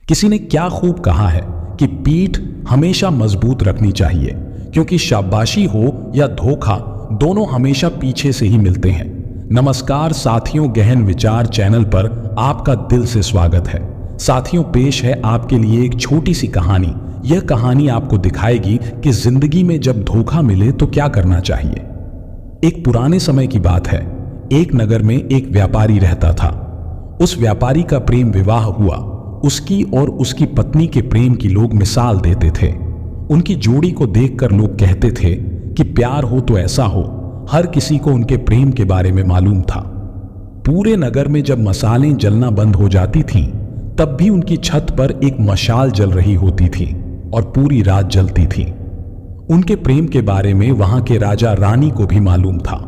किसी ने क्या खूब कहा है कि पीठ हमेशा मजबूत रखनी चाहिए, क्योंकि शाबाशी हो या धोखा दोनों हमेशा पीछे से ही मिलते हैं। नमस्कार साथियों, गहन विचार चैनल पर आपका दिल से स्वागत है। साथियों, पेश है आपके लिए एक छोटी सी कहानी। यह कहानी आपको दिखाएगी कि जिंदगी में जब धोखा मिले तो क्या करना चाहिए। एक पुराने समय की बात है। एक नगर में एक व्यापारी रहता था। उस व्यापारी का प्रेम विवाह हुआ। उसकी और उसकी पत्नी के प्रेम की लोग मिसाल देते थे। उनकी जोड़ी को देखकर लोग कहते थे कि प्यार हो तो ऐसा हो। हर किसी को उनके प्रेम के बारे में मालूम था। पूरे नगर में जब मसालें जलना बंद हो जाती थीं, तब भी उनकी छत पर एक मशाल जल रही होती थी और पूरी रात जलती थी। उनके प्रेम के बारे में वहां के राजा रानी को भी मालूम था।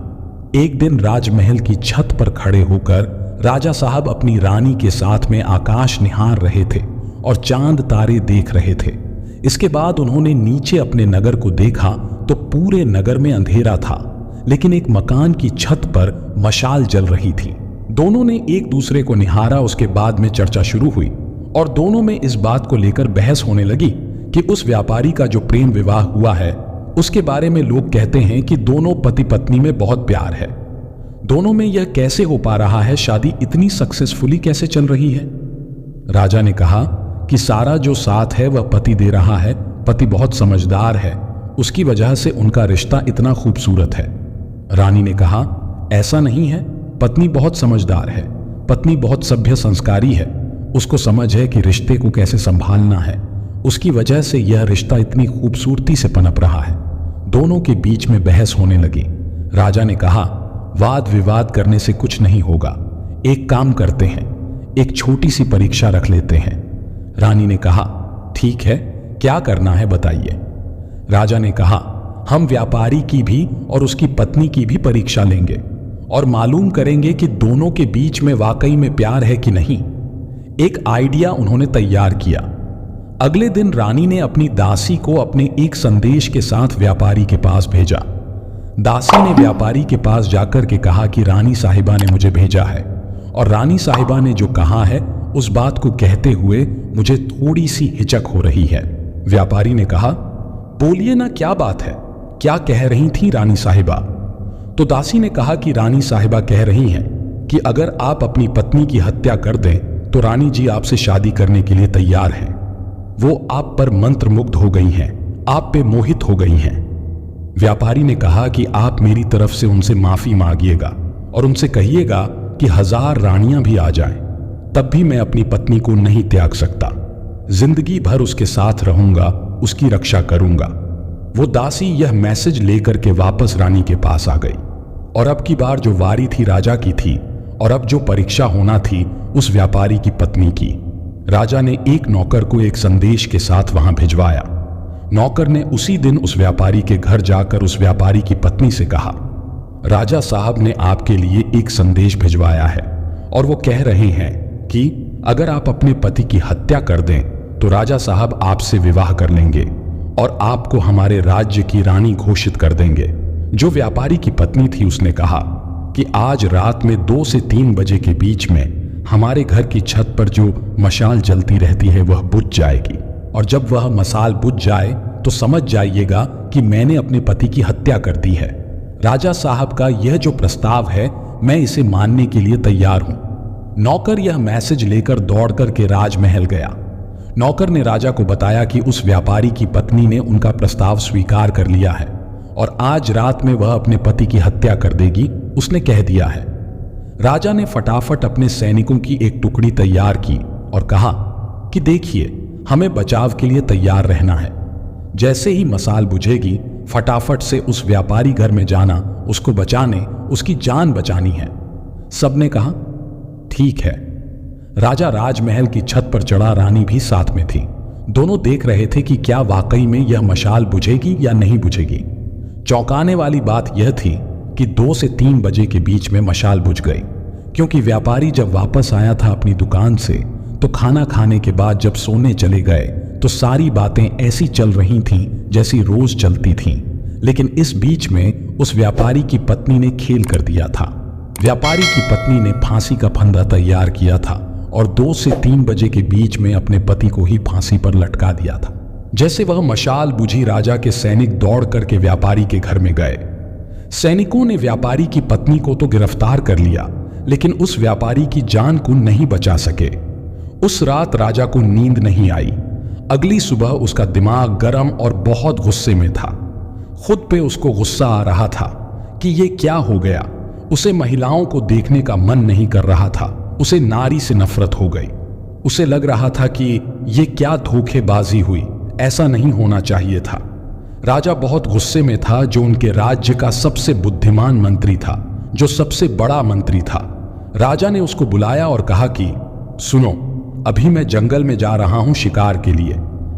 एक दिन राजमहल की छत पर खड़े होकर राजा साहब अपनी रानी के साथ में आकाश निहार रहे थे और चांद तारे देख रहे थे। इसके बाद उन्होंने नीचे अपने नगर को देखा तो पूरे नगर में अंधेरा था, लेकिन एक मकान की छत पर मशाल जल रही थी। दोनों ने एक दूसरे को निहारा। उसके बाद में चर्चा शुरू हुई और दोनों में इस बात को लेकर बहस होने लगी कि उस व्यापारी का जो प्रेम विवाह हुआ है उसके बारे में लोग कहते हैं कि दोनों पति पत्नी में बहुत प्यार है। दोनों में यह कैसे हो पा रहा है? शादी इतनी सक्सेसफुली कैसे चल रही है? राजा ने कहा कि सारा जो साथ है वह पति दे रहा है। पति बहुत समझदार है, उसकी वजह से उनका रिश्ता इतना खूबसूरत है। रानी ने कहा ऐसा नहीं है, पत्नी बहुत समझदार है, पत्नी बहुत सभ्य संस्कारी है, उसको समझ है कि रिश्ते को कैसे संभालना है, उसकी वजह से यह रिश्ता इतनी खूबसूरती से पनप रहा है। दोनों के बीच में बहस होने लगी। राजा ने कहा वाद विवाद करने से कुछ नहीं होगा, एक काम करते हैं, एक छोटी सी परीक्षा रख लेते हैं। रानी ने कहा ठीक है, क्या करना है बताइए। राजा ने कहा हम व्यापारी की भी और उसकी पत्नी की भी परीक्षा लेंगे और मालूम करेंगे कि दोनों के बीच में वाकई में प्यार है कि नहीं। एक आइडिया उन्होंने तैयार किया। अगले दिन रानी ने अपनी दासी को अपने एक संदेश के साथ व्यापारी के पास भेजा। दासी ने व्यापारी के पास जाकर के कहा कि रानी साहिबा ने मुझे भेजा है और रानी साहिबा ने जो कहा है उस बात को कहते हुए मुझे थोड़ी सी हिचक हो रही है। व्यापारी ने कहा बोलिए ना, क्या बात है, क्या कह रही थी रानी साहिबा? तो दासी ने कहा कि रानी साहिबा कह रही हैं कि अगर आप अपनी पत्नी की हत्या कर दें तो रानी जी आपसे शादी करने के लिए तैयार हैं। वो आप पर मंत्रमुग्ध हो गई हैं, आप पे मोहित हो गई हैं। व्यापारी ने कहा कि आप मेरी तरफ से उनसे माफी मांगिएगा और उनसे कहिएगा कि 1000 रानियां भी आ जाएं, तब भी मैं अपनी पत्नी को नहीं त्याग सकता। जिंदगी भर उसके साथ रहूंगा, उसकी रक्षा करूंगा। वो दासी यह मैसेज लेकर के वापस रानी के पास आ गई और अब की बार जो वारी थी राजा की थी और अब जो परीक्षा होना थी उस व्यापारी की पत्नी की। राजा ने एक नौकर को एक संदेश के साथ वहां भिजवाया। नौकर ने उसी दिन उस व्यापारी के घर जाकर उस व्यापारी की पत्नी से कहा राजा साहब ने आपके लिए एक संदेश भिजवाया है और वो कह रहे हैं कि अगर आप अपने पति की हत्या कर दें तो राजा साहब आपसे विवाह कर लेंगे और आपको हमारे राज्य की रानी घोषित कर देंगे। जो व्यापारी की पत्नी थी उसने कहा कि आज रात में 2 से 3 बजे के बीच में हमारे घर की छत पर जो मशाल जलती रहती है वह बुझ जाएगी और जब वह मसाल बुझ जाए तो समझ जाइएगा कि मैंने अपने पति की हत्या कर दी है। राजा साहब का यह जो प्रस्ताव है मैं इसे मानने के लिए तैयार हूं। नौकर यह मैसेज लेकर दौड़ करके राजमहल गया। नौकर ने राजा को बताया कि उस व्यापारी की पत्नी ने उनका प्रस्ताव स्वीकार कर लिया है और आज रात में वह अपने पति की हत्या कर देगी, उसने कह दिया है। राजा ने फटाफट अपने सैनिकों की एक टुकड़ी तैयार की और कहा कि देखिए, हमें बचाव के लिए तैयार रहना है। जैसे ही मसाल बुझेगी फटाफट से उस व्यापारी घर में जाना, उसको बचाने, उसकी जान बचानी है। सबने कहा ठीक है। राजा राजमहल की छत पर चढ़ा, रानी भी साथ में थी। दोनों देख रहे थे कि क्या वाकई में यह मशाल बुझेगी या नहीं बुझेगी। चौंकाने वाली बात यह थी कि 2 से 3 बजे के बीच में मशाल बुझ गई, क्योंकि व्यापारी जब वापस आया था अपनी दुकान से तो खाना खाने के बाद जब सोने चले गए तो सारी बातें ऐसी चल रही थीं जैसी रोज चलती थीं। लेकिन इस बीच में उस व्यापारी की पत्नी ने खेल कर दिया था। व्यापारी की पत्नी ने फांसी का फंदा तैयार किया था और 2 से 3 बजे के बीच में अपने पति को ही फांसी पर लटका दिया था। जैसे वह मशाल बुझी, राजा के सैनिक दौड़ करके व्यापारी के घर में गए। सैनिकों ने व्यापारी की पत्नी को तो गिरफ्तार कर लिया, लेकिन उस व्यापारी की जान को नहीं बचा सके। उस रात राजा को नींद नहीं आई। अगली सुबह उसका दिमाग गर्म और बहुत गुस्से में था। खुद पे उसको गुस्सा आ रहा था कि ये क्या हो गया। उसे महिलाओं को देखने का मन नहीं कर रहा था। उसे नारी से नफरत हो गई। उसे लग रहा था कि ये क्या धोखेबाजी हुई, ऐसा नहीं होना चाहिए था। राजा बहुत गुस्से में था, जो उनके राज्य का सबसे बुद्धिमान मंत्री था, जो सबसे बड़ा मंत्री था। राजा ने उसको बुलाया और कहा कि सुनो, अभी मैं जंगल में जा रहा हूं शिकार के लिए,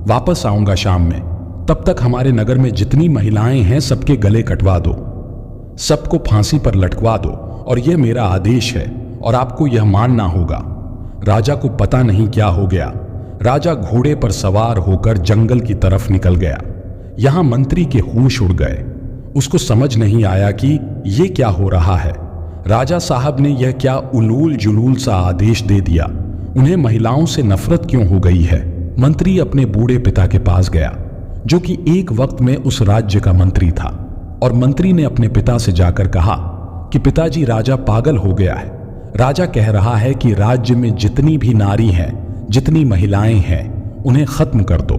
वापस आऊंगा शाम में। तब तक हमारे नगर में जितनी महिलाएं हैं सबके गले कटवा दो, सबको फांसी पर लटकवा दो, और यह मेरा आदेश है और आपको यह मानना होगा। राजा को पता नहीं क्या हो गया। राजा घोड़े पर सवार होकर जंगल की तरफ निकल गया। यहां मंत्री के होश उड़ गए। उसको समझ नहीं आया कि यह क्या हो रहा है। राजा साहब ने यह क्या उलूल जुलूल सा आदेश दे दिया। उन्हें महिलाओं से नफरत क्यों हो गई है। मंत्री अपने बूढ़े पिता के पास गया, जो कि एक वक्त में उस राज्य का मंत्री था, और मंत्री ने अपने पिता से जाकर कहा कि पिताजी, राजा पागल हो गया है। राजा कह रहा है कि राज्य में जितनी भी नारी हैं, जितनी महिलाएं हैं, उन्हें खत्म कर दो।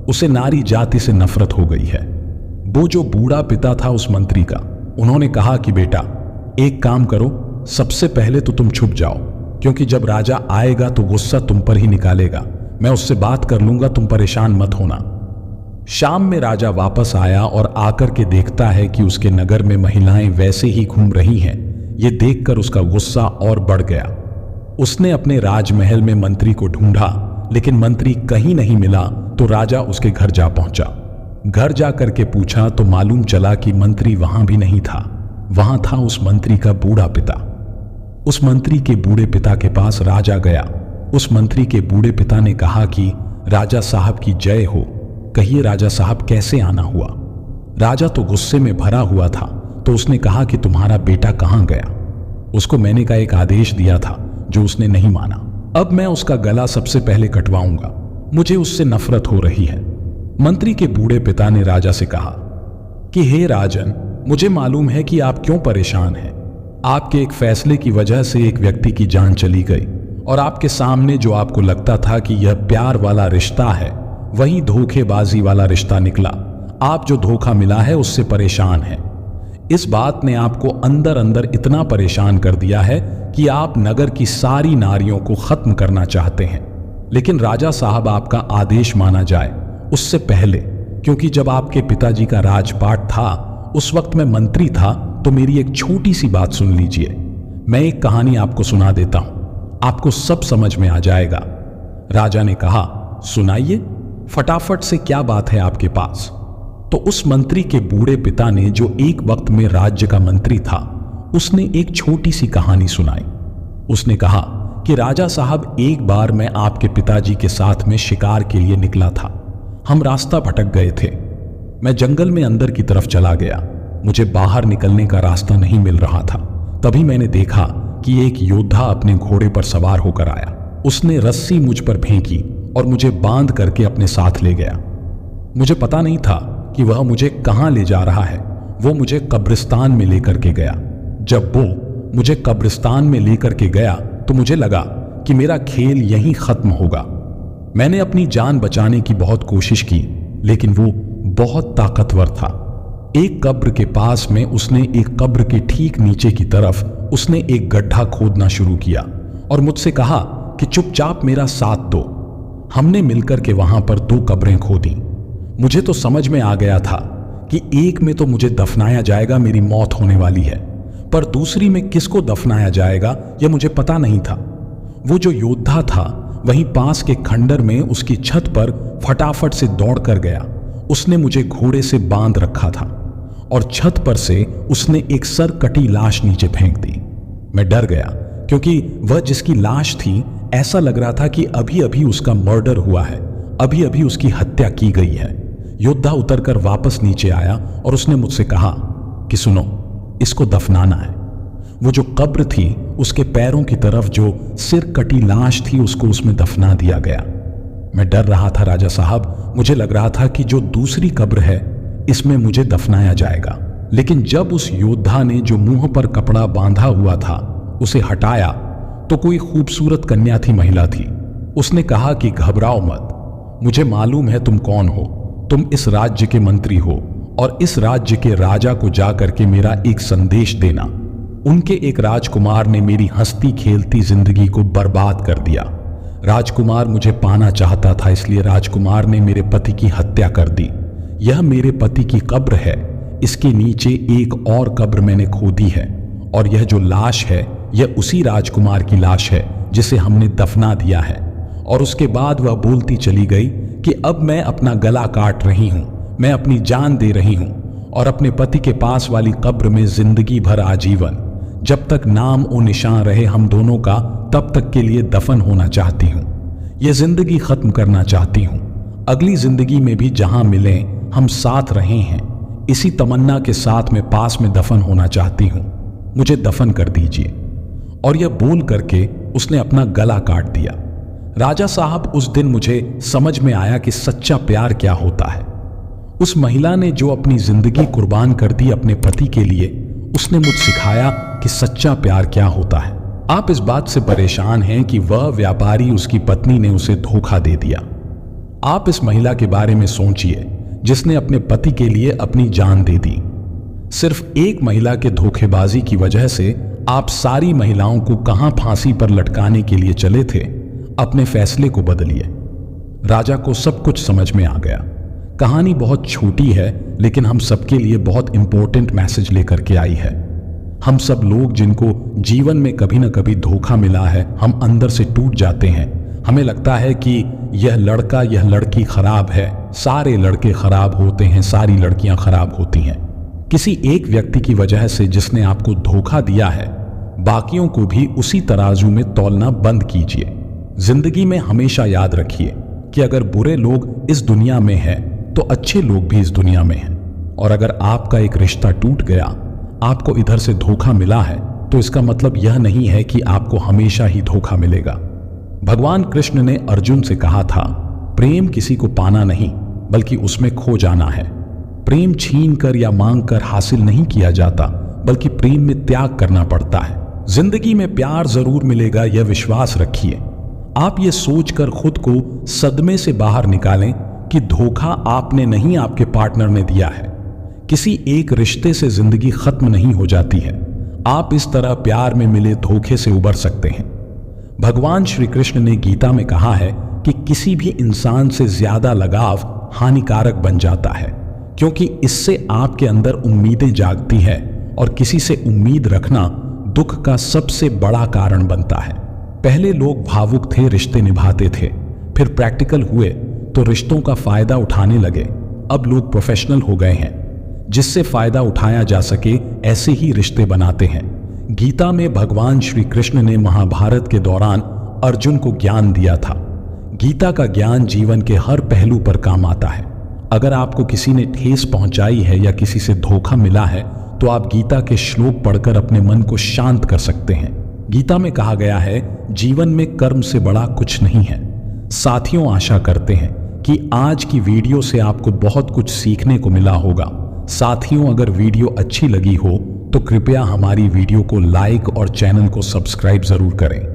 उसे नारी जाति से नफरत हो गई है। वो जो बूढ़ा पिता था उस मंत्री का, उन्होंने कहा कि बेटा, एक काम करो, सबसे पहले तो तुम छुप जाओ, क्योंकि जब राजा आएगा तो गुस्सा तुम पर ही निकालेगा। मैं उससे बात कर लूंगा, तुम परेशान मत होना। शाम में राजा वापस आया और आकर के देखता है कि उसके नगर में महिलाएं वैसे ही घूम रही हैं। ये देखकर उसका गुस्सा और बढ़ गया। उसने अपने राजमहल में मंत्री को ढूंढा, लेकिन मंत्री कहीं नहीं मिला। तो राजा उसके घर जा पहुंचा। घर जा करके पूछा तो मालूम चला कि मंत्री वहां भी नहीं था। वहां था उस मंत्री का बूढ़ा पिता। उस मंत्री के बूढ़े पिता के पास राजा गया। उस मंत्री के बूढ़े पिता ने कहा कि राजा साहब की जय हो। कहिए राजा साहब, कैसे आना हुआ। राजा तो गुस्से में भरा हुआ था, तो उसने कहा कि तुम्हारा बेटा कहां गया। उसको मैंने का एक आदेश दिया था, जो उसने नहीं माना। अब मैं उसका गला सबसे पहले कटवाऊंगा। मुझे उससे नफरत हो रही है। मंत्री के बूढ़े पिता ने राजा से कहा कि हे राजन, मुझे मालूम है कि आप क्यों परेशान हैं। आपके एक फैसले की वजह से एक व्यक्ति की जान चली गई, और आपके सामने जो आपको लगता था कि यह प्यार वाला रिश्ता है, वही धोखेबाजी वाला रिश्ता निकला। आप जो धोखा मिला है उससे परेशान हैं। इस बात ने आपको अंदर अंदर इतना परेशान कर दिया है कि आप नगर की सारी नारियों को खत्म करना चाहते हैं। लेकिन राजा साहब, आपका आदेश माना जाए उससे पहले, क्योंकि जब आपके पिताजी का राजपाट था, उस वक्त मैं मंत्री था, तो मेरी एक छोटी सी बात सुन लीजिए। मैं एक कहानी आपको सुना देता हूं, आपको सब समझ में आ जाएगा। राजा ने कहा, सुनाइए, फटाफट से, क्या बात है आपके पास। तो उस मंत्री के बूढ़े पिता ने, जो एक वक्त में राज्य का मंत्री था, उसने एक छोटी सी कहानी सुनाई। उसने कहा कि राजा साहब, एक बार मैं आपके पिताजी के साथ में शिकार के लिए निकला था। हम रास्ता भटक गए थे। मैं जंगल में अंदर की तरफ चला गया। मुझे बाहर निकलने का रास्ता नहीं मिल रहा था। तभी मैंने देखा कि एक योद्धा अपने घोड़े पर सवार होकर आया। उसने रस्सी मुझ पर फेंकी और मुझे बांध करके अपने साथ ले गया। मुझे पता नहीं था कि वह मुझे कहां ले जा रहा है। वो मुझे कब्रिस्तान में लेकर के गया। जब वो मुझे कब्रिस्तान में लेकर के गया तो मुझे लगा कि मेरा खेल यहीं खत्म होगा। मैंने अपनी जान बचाने की बहुत कोशिश की, लेकिन वो बहुत ताकतवर था। एक कब्र के पास में उसने एक कब्र के ठीक नीचे की तरफ उसने एक गड्ढा खोदना शुरू किया और मुझसे कहा कि चुपचाप मेरा साथ दो। हमने मिलकर के वहां पर 2 कब्रें खोदी। मुझे तो समझ में आ गया था कि एक में तो मुझे दफनाया जाएगा, मेरी मौत होने वाली है, पर दूसरी में किसको दफनाया जाएगा यह मुझे पता नहीं था। वो जो योद्धा था वहीं पास के खंडर में उसकी छत पर फटाफट से दौड़ कर गया। उसने मुझे घोड़े से बांध रखा था और छत पर से उसने एक सर कटी लाश नीचे फेंक दी। मैं डर गया, क्योंकि वह जिसकी लाश थी, ऐसा लग रहा था कि अभी अभी उसका मर्डर हुआ है, अभी अभी उसकी हत्या की गई है। योद्धा उतरकर वापस नीचे आया और उसने मुझसे कहा कि सुनो, इसको दफनाना है। वो जो कब्र थी उसके पैरों की तरफ जो सिर कटी लाश थी उसको उसमें दफना दिया गया। मैं डर रहा था राजा साहब, मुझे लग रहा था कि जो दूसरी कब्र है इसमें मुझे दफनाया जाएगा। लेकिन जब उस योद्धा ने जो मुंह पर कपड़ा बांधा हुआ था उसे हटाया तो कोई खूबसूरत कन्या थी, महिला थी। उसने कहा कि घबराओ मत, मुझे मालूम है तुम कौन हो। तुम इस राज्य के मंत्री हो और इस राज्य के राजा को जाकर के मेरा एक संदेश देना। उनके एक राजकुमार ने मेरी हंसती खेलती जिंदगी को बर्बाद कर दिया। राजकुमार मुझे पाना चाहता था, इसलिए राजकुमार ने मेरे पति की हत्या कर दी। यह मेरे पति की कब्र है, इसके नीचे एक और कब्र मैंने खोदी है और यह जो लाश है यह उसी राजकुमार की लाश है जिसे हमने दफना दिया है। और उसके बाद वह बोलती चली गई कि अब मैं अपना गला काट रही हूं, मैं अपनी जान दे रही हूं और अपने पति के पास वाली कब्र में जिंदगी भर आजीवन, जब तक नाम और निशान रहे हम दोनों का, तब तक के लिए दफन होना चाहती हूं। यह जिंदगी खत्म करना चाहती हूं। अगली जिंदगी में भी जहां मिलें हम साथ रहे हैं, इसी तमन्ना के साथ मैं पास में दफन होना चाहती हूं। मुझे दफन कर दीजिए। और यह बोल करके उसने अपना गला काट दिया। राजा साहब, उस दिन मुझे समझ में आया कि सच्चा प्यार क्या होता है। उस महिला ने जो अपनी जिंदगी कुर्बान कर दी अपने पति के लिए, उसने मुझे सिखाया कि सच्चा प्यार क्या होता है। आप इस बात से परेशान हैं कि वह व्यापारी, उसकी पत्नी ने उसे धोखा दे दिया। आप इस महिला के बारे में सोचिए जिसने अपने पति के लिए अपनी जान दे दी। सिर्फ एक महिला के धोखेबाजी की वजह से आप सारी महिलाओं को कहां फांसी पर लटकाने के लिए चले थे। अपने फैसले को बदलिए। राजा को सब कुछ समझ में आ गया। कहानी बहुत छोटी है लेकिन हम सबके लिए बहुत इंपॉर्टेंट मैसेज लेकर के आई है। हम सब लोग जिनको जीवन में कभी ना कभी धोखा मिला है, हम अंदर से टूट जाते हैं। हमें लगता है कि यह लड़का यह लड़की खराब है, सारे लड़के खराब होते हैं, सारी लड़कियां खराब होती हैं। किसी एक व्यक्ति की वजह से जिसने आपको धोखा दिया है, बाकियों को भी उसी तराजू में तौलना बंद कीजिए। जिंदगी में हमेशा याद रखिए कि अगर बुरे लोग इस दुनिया में हैं तो अच्छे लोग भी इस दुनिया में हैं। और अगर आपका एक रिश्ता टूट गया, आपको इधर से धोखा मिला है, तो इसका मतलब यह नहीं है कि आपको हमेशा ही धोखा मिलेगा। भगवान कृष्ण ने अर्जुन से कहा था, प्रेम किसी को पाना नहीं बल्कि उसमें खो जाना है। प्रेम छीन कर या मांग कर हासिल नहीं किया जाता, बल्कि प्रेम में त्याग करना पड़ता है। जिंदगी में प्यार जरूर मिलेगा, यह विश्वास रखिए। आप ये सोचकर खुद को सदमे से बाहर निकालें कि धोखा आपने नहीं, आपके पार्टनर ने दिया है। किसी एक रिश्ते से जिंदगी खत्म नहीं हो जाती है। आप इस तरह प्यार में मिले धोखे से उबर सकते हैं। भगवान श्री कृष्ण ने गीता में कहा है कि किसी भी इंसान से ज्यादा लगाव हानिकारक बन जाता है, क्योंकि इससे आपके अंदर उम्मीदें जागती है और किसी से उम्मीद रखना दुख का सबसे बड़ा कारण बनता है। पहले लोग भावुक थे, रिश्ते निभाते थे, फिर प्रैक्टिकल हुए तो रिश्तों का फायदा उठाने लगे। अब लोग प्रोफेशनल हो गए हैं, जिससे फायदा उठाया जा सके ऐसे ही रिश्ते बनाते हैं। गीता में भगवान श्री कृष्ण ने महाभारत के दौरान अर्जुन को ज्ञान दिया था। गीता का ज्ञान जीवन के हर पहलू पर काम आता है। अगर आपको किसी ने ठेस पहुंचाई है या किसी से धोखा मिला है तो आप गीता के श्लोक पढ़कर अपने मन को शांत कर सकते हैं। गीता में कहा गया है, जीवन में कर्म से बड़ा कुछ नहीं है। साथियों, आशा करते हैं कि आज की वीडियो से आपको बहुत कुछ सीखने को मिला होगा। साथियों, अगर वीडियो अच्छी लगी हो तो कृपया हमारी वीडियो को लाइक और चैनल को सब्सक्राइब जरूर करें।